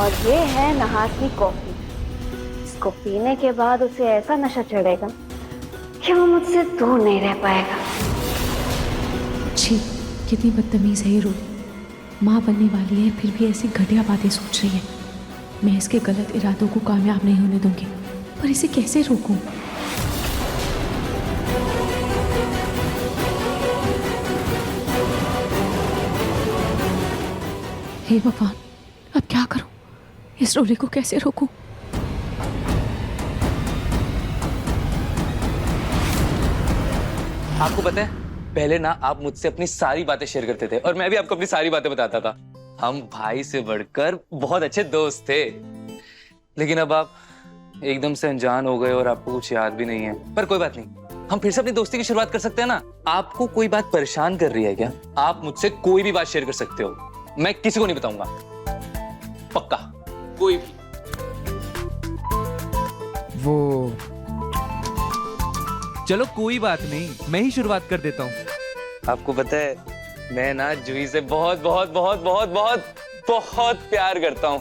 और ये है नहास की कॉफी। इसको पीने के बाद उसे ऐसा नशा चढ़ेगा कि वो मुझसे दूर नहीं रह पाएगा। छी, कितनी बदतमीज है ये रूही। माँ बनने वाली है फिर भी ऐसी घटिया बातें सोच रही है। मैं इसके गलत इरादों को कामयाब नहीं होने दूंगी, पर इसे कैसे रोकूं? हे भगवान, अब क्या करूं? इस रोली को कैसे रोकूं? आपको पता है, पहले ना आप मुझसे अपनी सारी बातें शेयर करते थे और मैं भी आपको अपनी सारी बातें बताता था। हम भाई से बढ़कर बहुत अच्छे दोस्त थे। लेकिन अब आप एकदम से अनजान हो गए और आपको कुछ याद भी नहीं है। पर कोई बात नहीं, हम फिर से अपनी दोस्ती की शुरुआत कर सकते हैं ना। आपको कोई बात परेशान कर रही है क्या? आप मुझसे कोई भी बात शेयर कर सकते हो, मैं किसी को नहीं बताऊंगा। पक्का, कोई भी। वो चलो कोई बात नहीं, मैं ही शुरुआत कर देता हूँ। आपको पता है, मैं ना जूही से बहुत बहुत बहुत बहुत बहुत बहुत प्यार करता हूँ।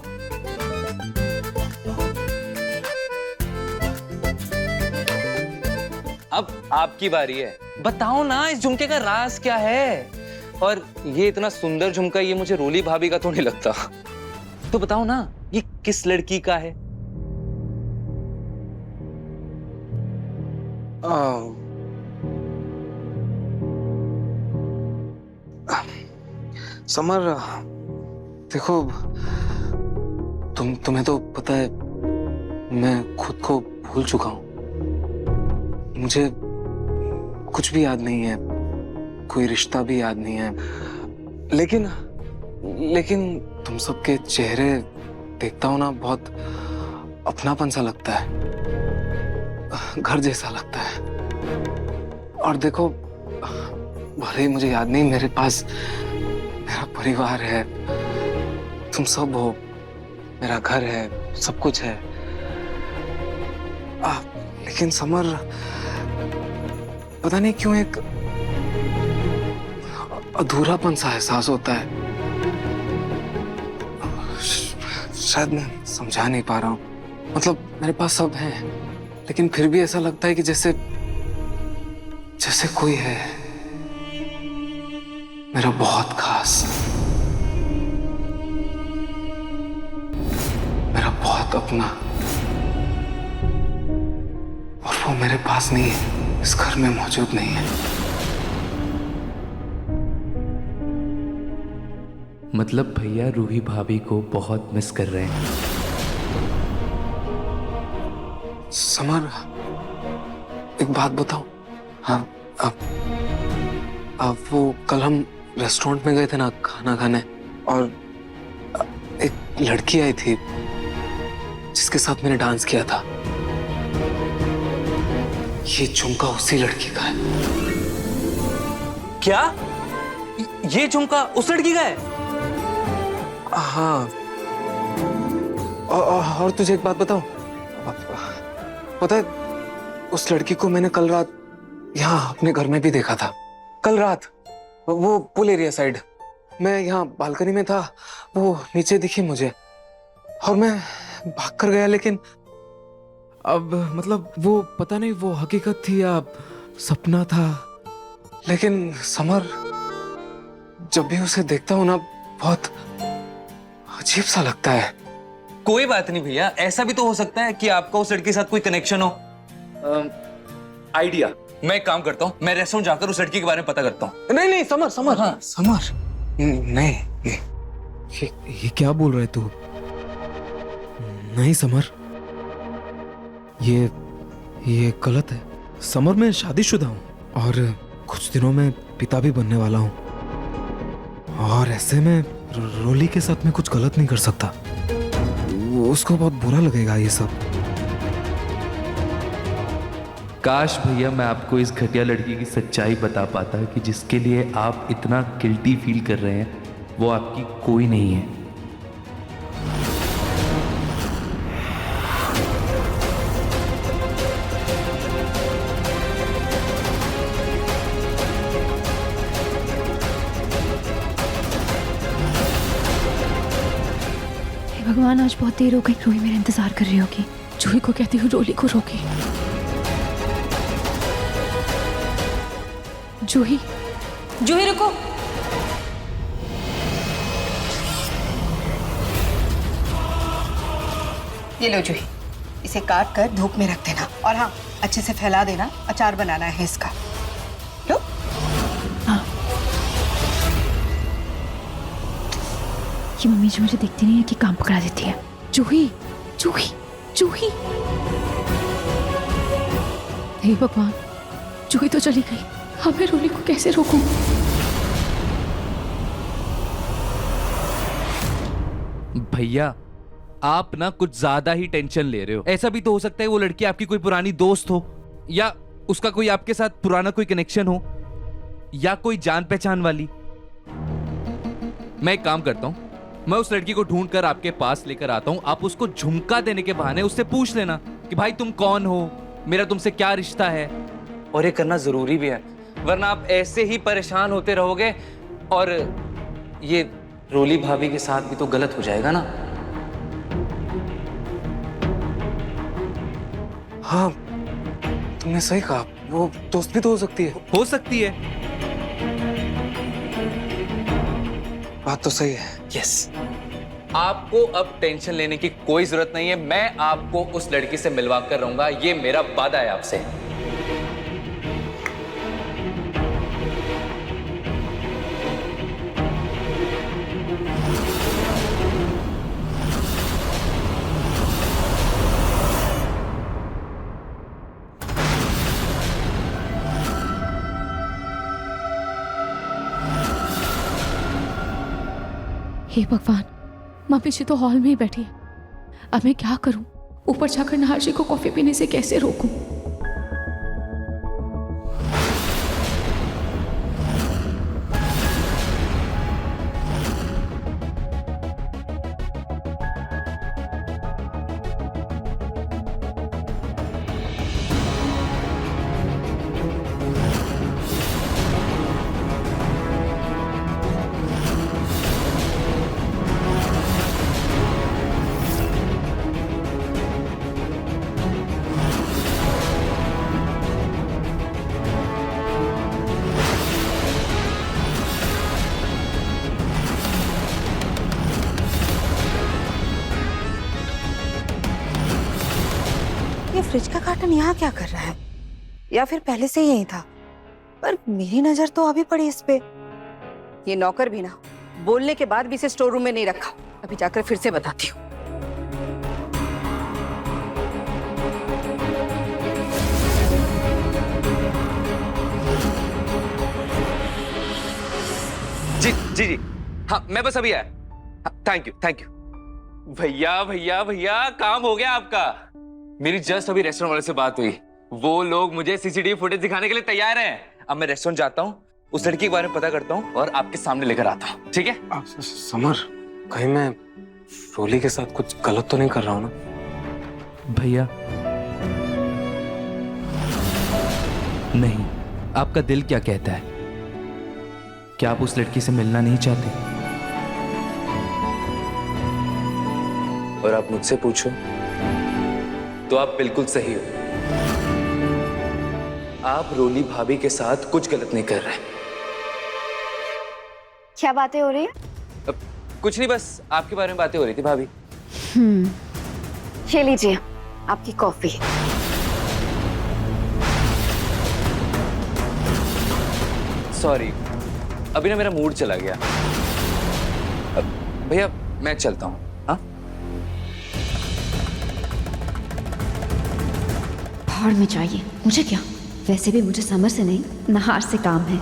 अब आपकी बारी है, बताओ ना इस झुमके का राज क्या है? और ये इतना सुंदर झुमका ये मुझे रोली भाभी का तो नहीं लगता। तो बताओ ना, ये किस लड़की का है? समर, देखो, तुम्हें तो पता है मैं खुद को भूल चुका हूँ। मुझे कुछ भी याद नहीं है, कोई रिश्ता भी याद नहीं है। लेकिन तुम सबके चेहरे देखता हूँ ना, बहुत अपनापन सा लगता है, घर जैसा लगता है। और देखो, भले ही मुझे याद नहीं, मेरे पास मेरा परिवार है, तुम सब हो, मेरा घर है, सब कुछ है। लेकिन समर, पता नहीं क्यों एक अधूरापन सा एहसास होता है। शायद मैं समझा नहीं पा रहा हूँ। मतलब मेरे पास सब है, लेकिन फिर भी ऐसा लगता है कि जैसे कोई है मेरा बहुत खास, मेरा बहुत अपना, और वो मेरे पास नहीं है, इस घर में मौजूद नहीं है। मतलब भैया रूही भाभी को बहुत मिस कर रहे हैं। समर, एक बात बताऊं? हाँ, अब वो कल हम रेस्टोरेंट में गए थे ना खाना खाने, और एक लड़की आई थी जिसके साथ मैंने डांस किया था। ये झुमका उसी लड़की का है। क्या? ये झुमका उस लड़की का है? हाँ, और तुझे एक बात बताऊं? पता है, उस लड़की को मैंने कल रात यहाँ अपने घर में भी देखा था। कल रात वो पूल एरिया साइड, मैं यहाँ बालकनी में था, वो नीचे दिखी मुझे और मैं भाग कर गया। लेकिन अब मतलब वो पता नहीं वो हकीकत थी या सपना था। लेकिन समर, जब भी उसे देखता हूँ ना, बहुत अजीब सा लगता है। कोई बात नहीं भैया, ऐसा भी तो हो सकता है कि आपका उस लड़की के साथ कोई कनेक्शन हो। आइडिया, मैं एक काम करता हूँ, मैं रेस्टोरेंट जाकर उस लड़की के बारे में पता करता हूँ। नहीं, समर, हाँ। समर, नहीं, ये क्या बोल रहे तू? नहीं समर, ये गलत है। समर, मैं शादीशुदा हूँ और कुछ दिनों में पिता भी बनने वाला हूँ, और ऐसे में रोली के साथ मैं कुछ गलत नहीं कर सकता। उसको बहुत बुरा लगेगा ये सब। काश भैया मैं आपको इस घटिया लड़की की सच्चाई बता पाता कि जिसके लिए आप इतना गिल्टी फील कर रहे हैं वो आपकी कोई नहीं है। भगवान आज बहुत देर हो गई, रूही मेरा इंतजार कर रही होगी। जूही को कहती हूँ रोली को रोके। जूही, जूही रुको। ये लो जूही, इसे काट कर धूप में रख देना और हाँ अच्छे से फैला देना, अचार बनाना है इसका। लो। हाँ। ये मम्मी जो मुझे देखती नहीं है कि काम पकड़ा देती है। जूही, जूही, जूही। हे भगवान, जूही तो चली गई। अब मैं रोली को कैसे रोकूं? भैया आप ना कुछ ज्यादा ही टेंशन ले रहे हो। ऐसा भी तो हो सकता है वो लड़की आपकी कोई पुरानी दोस्त हो, या उसका कोई आपके साथ पुराना कोई कनेक्शन हो, या कोई जान पहचान वाली। मैं एक काम करता हूं, मैं उस लड़की को ढूंढ कर आपके पास लेकर आता हूं। आप उसको झुमका देने के बहाने उससे पूछ लेना कि भाई तुम कौन हो, मेरा तुमसे क्या रिश्ता है। और ये करना जरूरी भी है, वरना आप ऐसे ही परेशान होते रहोगे और ये रोली भाभी के साथ भी तो गलत हो जाएगा ना। हाँ तुमने सही कहा, वो दोस्त भी तो हो सकती है। हो सकती है। बात तो सही है। यस, आपको अब टेंशन लेने की कोई जरूरत नहीं है। मैं आपको उस लड़की से मिलवा कर रहूंगा, ये मेरा वादा है आपसे। हे भगवान, मम्मी जी तो हॉल में ही बैठी है। अब मैं क्या करूं? ऊपर जाकर नहार जी को कॉफी पीने से कैसे रोकूं? ये फ्रिज का कार्टन यहाँ क्या कर रहा है, या फिर पहले से ही यही था? पर मेरी नजर तो अभी पड़ी इस पे। ये नौकर भी ना बोलने के बाद भी इसे स्टोर रूम में नहीं रखा। अभी जाकर फिर से बताती हूँ। जी जी जी, हाँ मैं बस अभी आया। Thank you thank you. भैया भैया भैया, काम हो गया आपका। मेरी जस्ट अभी रेस्टोरेंट वाले से बात हुई, वो लोग मुझे सीसीटीवी फुटेज दिखाने के लिए तैयार हैं। अब मैं रेस्टोरेंट जाता हूँ, उस लड़की के बारे में पता करता हूँ और आपके सामने लेकर आता हूँ, ठीक है? समर, कहीं मैं रोली के साथ कुछ गलत तो नहीं कर रहा हूँ ना? भैया नहीं, आपका दिल क्या कहता है? क्या आप उस लड़की से मिलना नहीं चाहते? और आप मुझसे पूछो तो आप बिल्कुल सही हो। आप रोली भाभी के साथ कुछ गलत नहीं कर रहे। क्या बातें हो रही है? अब कुछ नहीं, बस आपके बारे में बातें हो रही थी भाभी। ये लीजिए आपकी कॉफी। सॉरी, अभी ना मेरा मूड चला गया। भैया मैं चलता हूँ। हाँ, भाड़ में चाहिए मुझे क्या, वैसे भी मुझे समर से नहीं नहार से काम है।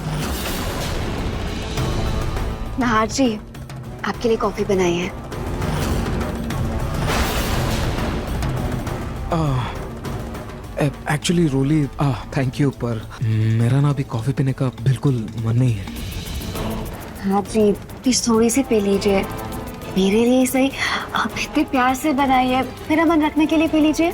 नहार जी आपके लिए कॉफी बनाई है। एक्चुअली रोली, थैंक यू, पर मेरा ना अभी कॉफी पीने का बिल्कुल मन नहीं है। हाँ जी, प्लीज थोड़ी सी पी लीजिए, मेरे लिए सही। आप इतने प्यार से बनाई है, मेरा मन रखने के लिए पी लीजिए।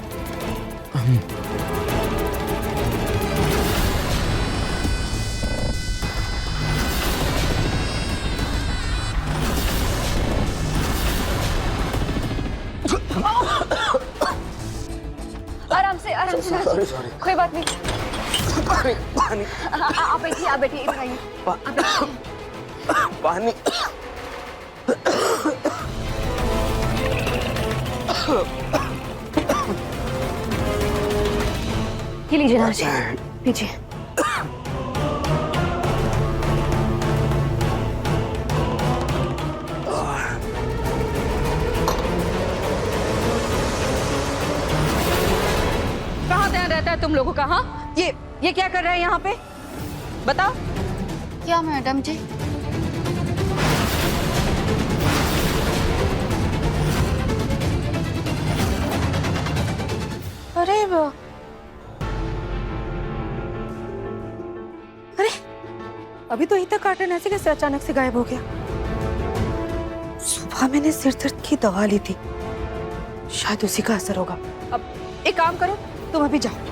Sorry sorry. कोई बात नहीं। पानी पानी आप बैठिए, आप बैठिए, इधर आइए। पानी। ये लीजिए नाजी, लीजिए। कहाँ ध्यान रहता है तुम लोगों का? हाँ, ये क्या कर रहे हैं यहाँ पे? बताओ। क्या मैडम जी? अरे अरे, अभी तो इतना कार्टन ऐसे कैसे अचानक से गायब हो गया? सुबह मैंने सिर दर्द की दवा ली थी, शायद उसी का असर होगा। अब एक काम करो, तुम अभी जाओ।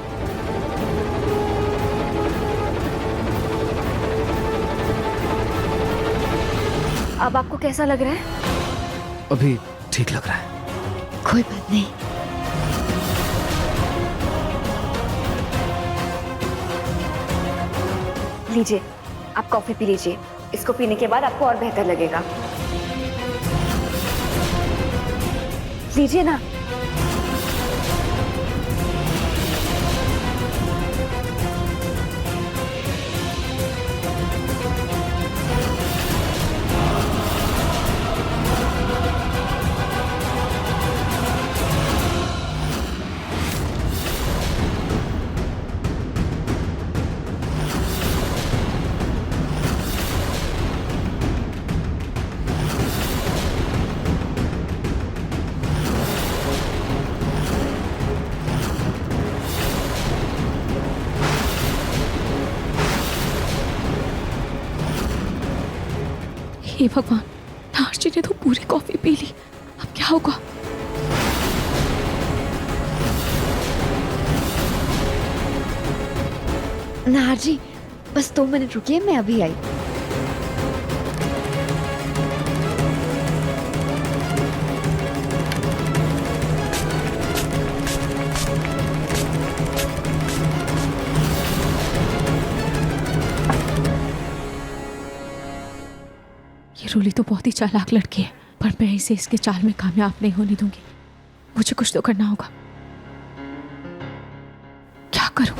अब आपको कैसा लग रहा है? अभी ठीक लग रहा है। कोई बात नहीं। लीजिए, आप कॉफी पी लीजिए। इसको पीने के बाद आपको और बेहतर लगेगा। लीजिए ना। हे भगवान, नारजी ने तो पूरी कॉफी पी ली। अब क्या होगा? नारजी, बस 2 मिनट रुकिए, मैं अभी आई। ये रूली तो बहुत ही चालाक लड़की है, पर मैं इसे इसके चाल में कामयाब नहीं होने दूंगी। मुझे कुछ तो करना होगा। क्या करूं?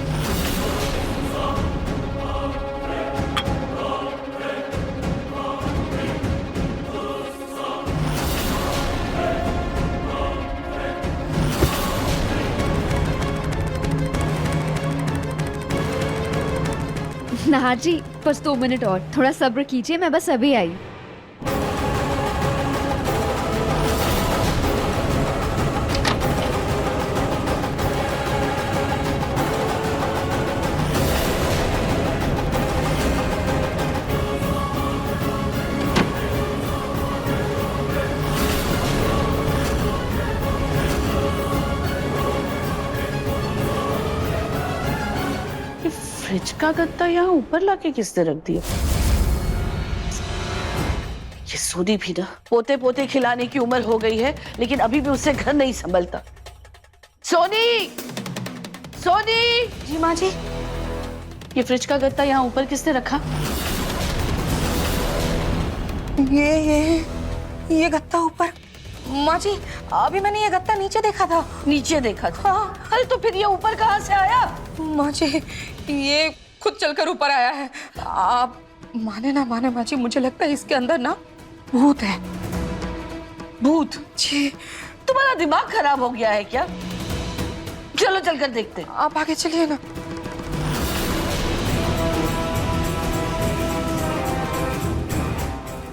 नारजी, बस 2 मिनट और, थोड़ा सब्र कीजिए, मैं बस अभी आई। फ्रिज का गत्ता यहाँ ऊपर लाके किसने रख दिया? ये सोनी भी ना पोते पोते खिलाने की उम्र हो गई है, लेकिन अभी भी उससे घर नहीं संभलता। सोनी, सोनी। जी माँ जी। ये फ्रिज का गत्ता यहाँ ऊपर किसने रखा? ये गत्ता ऊपर। माँ जी, अभी मैंने ये गत्ता नीचे देखा था। नीचे देखा था? हाँ। अरे तो फिर ये ऊपर कहाँ से आया? माँ जी, ये खुद चलकर ऊपर आया है। आप माने ना माने माँ जी, मुझे लगता है इसके अंदर ना भूत है। भूत? जी। तुम्हारा दिमाग खराब हो गया है क्या? चलो चलकर देखते हैं। आप आगे चलिए ना।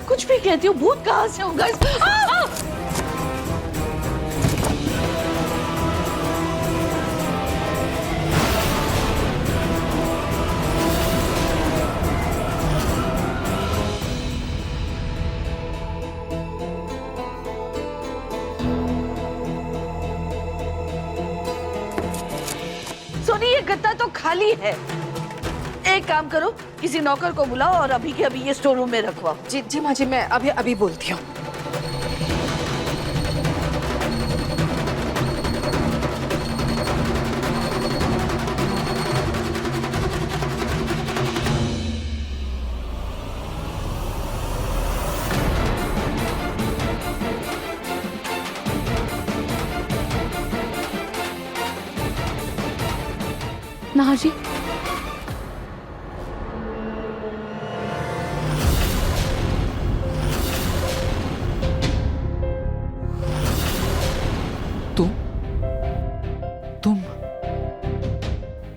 कुछ भी कहती हो, भूत कहाँ से होगा? सोनी, ये गत्ता तो खाली है। एक काम करो, किसी नौकर को बुलाओ और अभी के अभी ये स्टोर रूम में रखवाओ। जी जी माँ जी, मैं अभी बोलती हूँ। नाहर जी,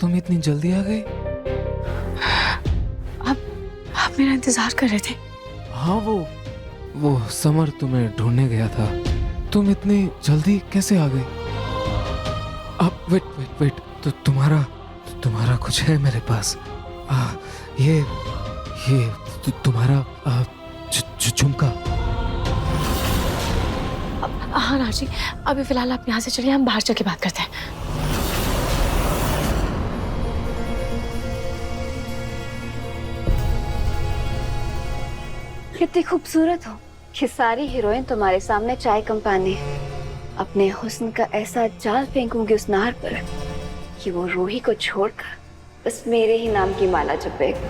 तुम इतनी जल्दी आ गई? आप मेरा इंतजार कर रहे थे? हाँ, वो समर तुम्हें ढूंढने गया था। तुम इतनी जल्दी कैसे आ गई? अब वेट, तो तुम्हारा कुछ है मेरे पास। ये तुम्हारा झुमका। हाँ नाहर जी, अभी फिलहाल आप यहाँ से चलिए, हम बाहर जाके बात करते हैं। कितनी खूबसूरत हो कि सारी हीरोइन तुम्हारे सामने चाय कम पानी। अपने हुस्न का ऐसा जाल फेंकूंगी उस नाहर पर कि वो रूही को छोड़कर बस मेरे ही नाम की माला जपेगा।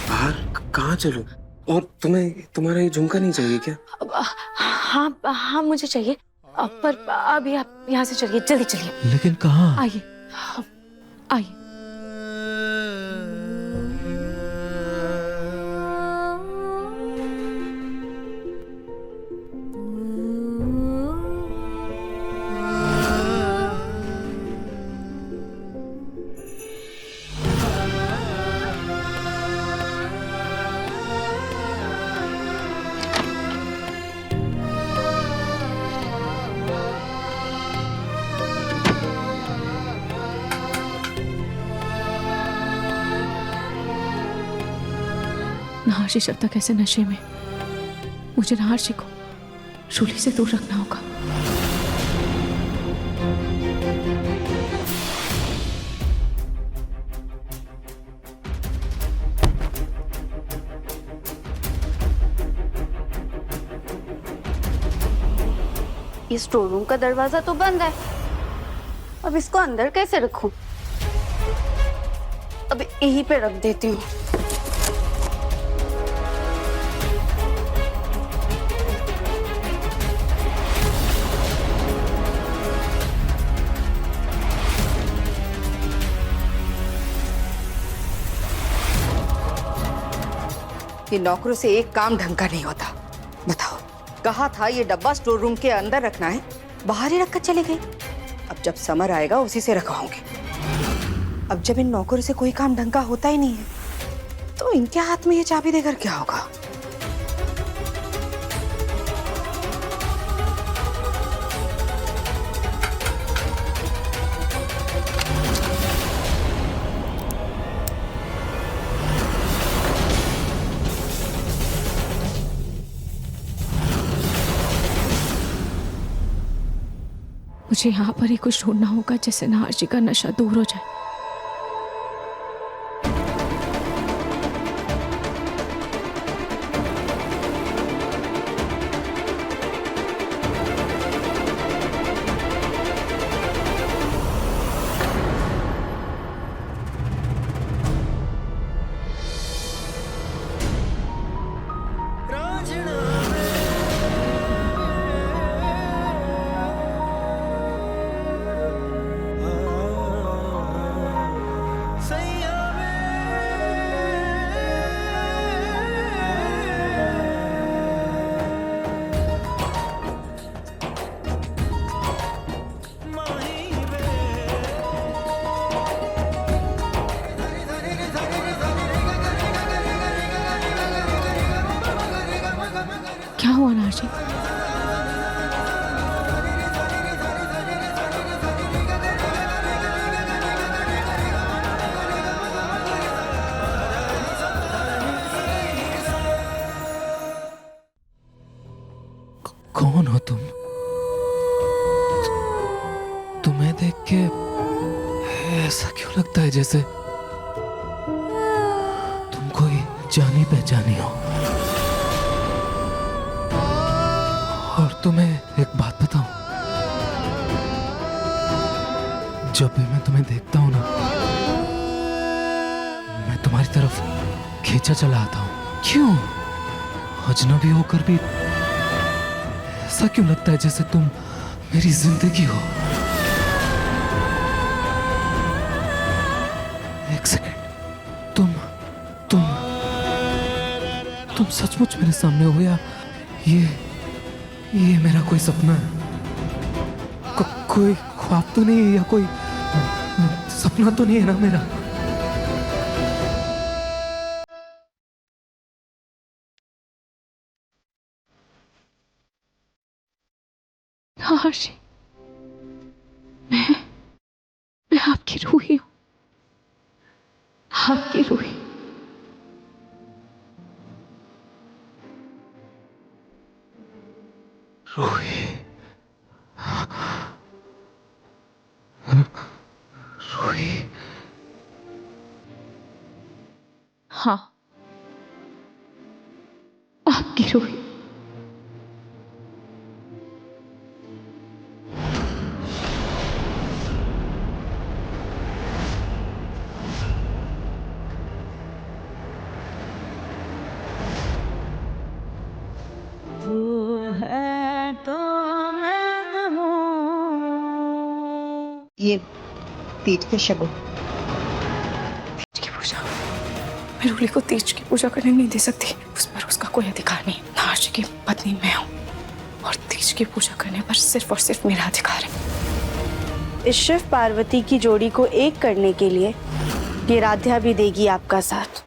बाहर कहाँ चलूं? और तुम्हारा ये झुमका नहीं चाहिए क्या? हाँ मुझे चाहिए, पर अभी आप यहाँ से चलिए, जल्दी चलिए। लेकिन कहाँ? आइए आइए। नाहर जी जब तक ऐसे नशे में, मुझे नाहर जी को रूही से दूर रखना होगा। इस स्टोर रूम का दरवाजा तो बंद है, अब इसको अंदर कैसे रखूं? अब यहीं पे रख देती हूँ। ये नौकरों से एक काम ढंग का नहीं होता। बताओ, कहा था ये डब्बा स्टोर रूम के अंदर रखना है, बाहर ही रखकर चले गए। अब जब समर आएगा उसी से रखवाऊंगी। अब जब इन नौकरों से कोई काम ढंग का होता ही नहीं है, तो इनके हाथ में ये चाबी देकर क्या होगा? मुझे यहाँ पर ही कुछ ढूंढना होगा जिससे नाहर जी का नशा दूर हो जाए। क्या हुआ नाहर जी? कौन हो तुम? तुम्हें देख के ऐसा क्यों लगता है जैसे तुम कोई जानी पहचानी हो। और तुम्हें एक बात बताऊं, जब भी मैं तुम्हें देखता हूं ना, मैं तुम्हारी तरफ खींचा चला आता हूँ। क्यों? अजनबी होकर भी ऐसा क्यों लगता है जैसे तुम मेरी जिंदगी हो? एक सेकंड, तुम सचमुच मेरे सामने हो या ये मेरा कोई सपना है? कोई ख्वाब तो नहीं है या कोई सपना तो नहीं है ना मेरा? हाँ हर्षी, मैं आपकी रूही हूँ, आपकी रूही। रूही, रूही, हाँ, आपकी रूही। ये तीज के शगुन। तीज की पूजा, मैं रूली को तीज की पूजा करने नहीं दे सकती। उस पर उसका कोई अधिकार नहीं। हर्षी की पत्नी मैं हूँ और तीज की पूजा करने पर सिर्फ और सिर्फ मेरा अधिकार है। इस शिव पार्वती की जोड़ी को एक करने के लिए ये राध्या भी देगी आपका साथ।